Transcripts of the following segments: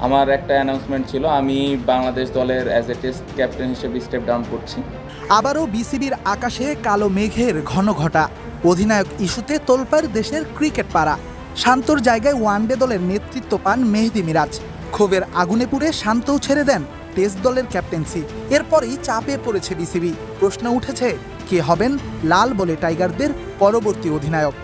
আমার একটা অ্যানাউন্সমেন্ট ছিল, আমি বাংলাদেশ দলের অ্যাজ এ টেস্ট ক্যাপ্টেন হিসেবে স্টেপ ডাউন করছি। আবারও বিসিবির আকাশে কালো মেঘের ঘন ঘটা। অধিনায়ক ইস্যুতে তোলপাড় দেশের ক্রিকেট পাড়া। শান্তর জায়গায় ওয়ানডে দলের নেতৃত্ব পান মেহেদী মিরাজ। ক্ষোভের আগুনে পুড়ে শান্তও ছেড়ে দেন টেস্ট দলের ক্যাপ্টেন্সি। এরপরই চাপে পড়েছে বিসিবি। প্রশ্ন উঠেছে, কে হবেন লাল বলে টাইগারদের পরবর্তী অধিনায়ক?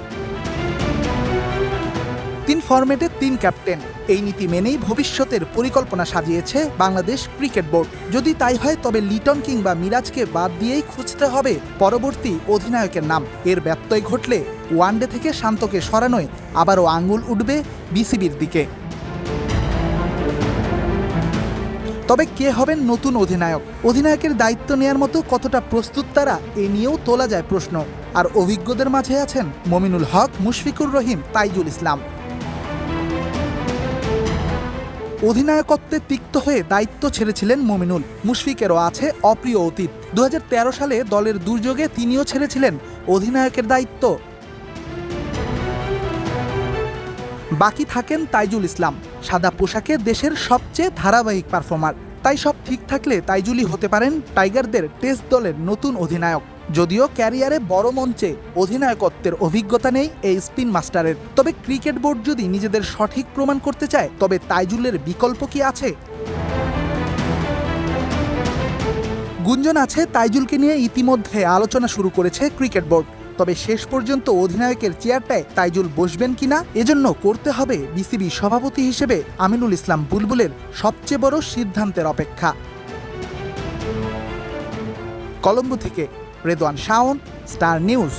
3 ফরম্যাটে 3 ক্যাপ্টেন, এই নীতি মেনেই ভবিষ্যতের পরিকল্পনা সাজিয়েছে বাংলাদেশ ক্রিকেট বোর্ড। যদি তাই হয় তবে লিটন কিংবা মিরাজকে বাদ দিয়েই খুঁজতে হবে পরবর্তী অধিনায়কের নাম। এর ব্যত্যয় ঘটলে ওয়ানডে থেকে শান্তকে সরানোয় আবারও আঙুল উঠবে বিসিবির দিকে। তবে কে হবেন নতুন অধিনায়ক? অধিনায়কের দায়িত্ব নেয়ার মতো কতটা প্রস্তুত তারা, এ নিয়েও তোলা যায় প্রশ্ন। আর অভিজ্ঞদের মাঝে আছেন মমিনুল হক, মুশফিকুর রহিম, তাইজুল ইসলাম। অধিনায়কত্বে তিক্ত হয়ে দায়িত্ব ছেড়েছিলেন মমিনুল। মুশফিকেরও আছে অপ্রিয় অতীত। 2013 সালে দলের দুর্যোগে তিনিও ছেড়েছিলেন অধিনায়কের দায়িত্ব। বাকি থাকেন তাইজুল ইসলাম, সাদা পোশাকে দেশের সবচেয়ে ধারাবাহিক পারফর্মার। তাই সব ঠিক থাকলে তাইজুলই হতে পারেন টাইগারদের টেস্ট দলের নতুন অধিনায়ক। যদিও ক্যারিয়ারে বড় মঞ্চে অধিনায়কত্বের অভিজ্ঞতা নেই এই স্পিন মাস্টারের। তবে ক্রিকেট বোর্ড যদি নিজেদের সঠিক প্রমাণ করতে চায় তবে তাইজুলের বিকল্প কি আছে? গুঞ্জন আছে তাইজুলকে নিয়ে ইতিমধ্যে আলোচনা শুরু করেছে ক্রিকেট বোর্ড। তবে শেষ পর্যন্ত অধিনায়কের চেয়ারটায় তাইজুল বসবেন কিনা, এজন্য করতে হবে বিসিবি সভাপতি হিসেবে আমিনুল ইসলাম বুলবুলের সবচেয়ে বড় সিদ্ধান্তের অপেক্ষা। কলম্বো থেকে রেদওয়ান শাওন, স্টার নিউজ।